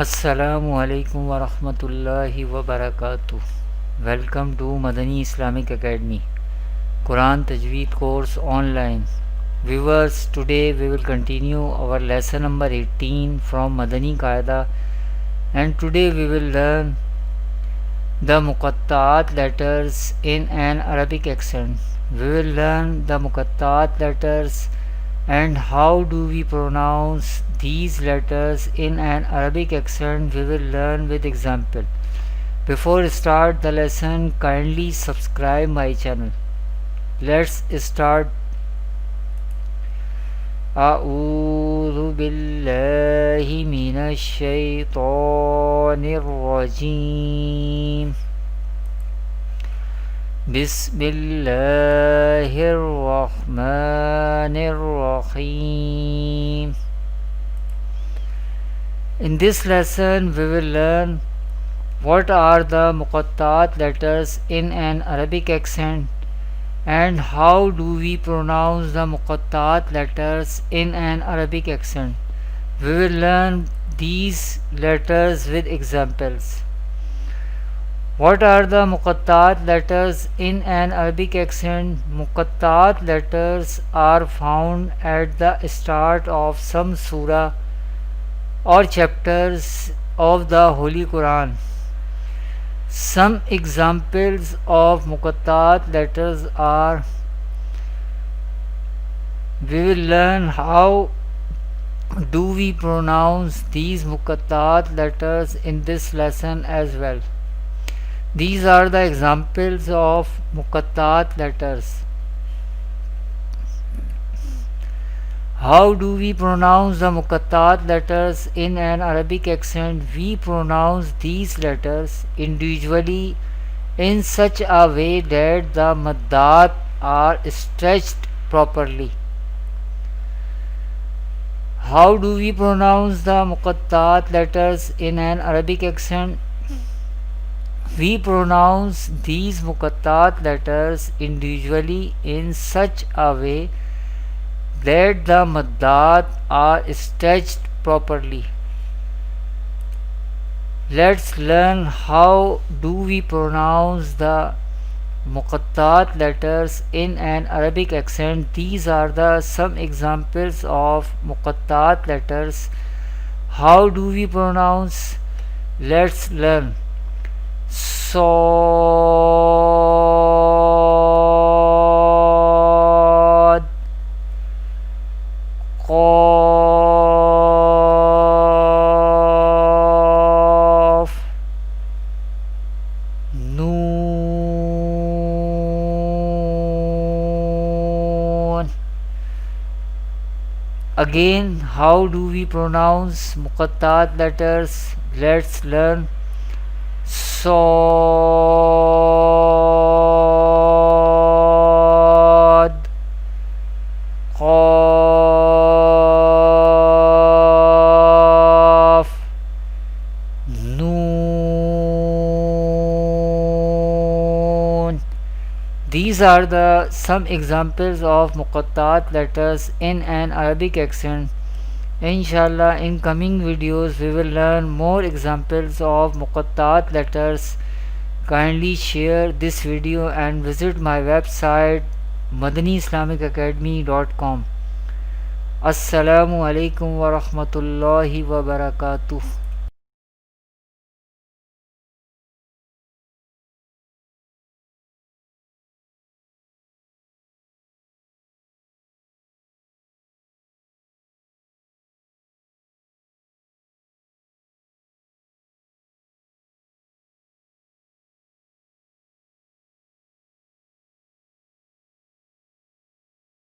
Assalamu alaikum wa rahmatullahi wa barakatuh. Welcome to Madani Islamic Academy Quran Tajweed course online. Viewers, today we will continue our lesson number 18 from Madani Qaida, and today we will learn the Muqatta'at letters in an Arabic accent. We will learn the Muqatta'at letters and how do we pronounce these letters in an Arabic accent. We will learn with example. Before start the lesson, kindly subscribe my channel. Let's start. أعوذ بالله من الشيطان الرجيم. بسم الله الرحمن الرحيم. In this lesson we will learn what are the Muqatta'at letters in an Arabic accent and how do we pronounce the Muqatta'at letters in an Arabic accent. We will learn these letters with examples. What are the Muqatta'at letters in an Arabic accent? Muqatta'at letters are found at the start of some surah or chapters of the Holy Quran. Some examples of Muqatta'at letters are, we will learn how do we pronounce these Muqatta'at letters in this lesson as well. These are the examples of Muqatta'at letters. How do we pronounce the Muqatta'at letters in an Arabic accent? We pronounce these letters individually in such a way that the maddat are stretched properly. How do we pronounce the Muqatta'at letters in an Arabic accent? We pronounce these Muqatta'at letters individually in such a way that the maddat are stretched properly. Let's learn how do we pronounce the Muqatta'at letters in an Arabic accent. These are the some examples of Muqatta'at letters. How do we pronounce? Let's learn. صاد قاف نون. Again, how do we pronounce Muqatta'at letters? Let's learn. صاد قاف نون. These are the some examples of Muqatta'at letters in an Arabic accent. Inshallah, in coming videos we will learn more examples of Muqatta'at letters. Kindly share this video and visit my website madaniislamicacademy.com. Assalamu alaikum wa rahmatullahi wa barakatuh.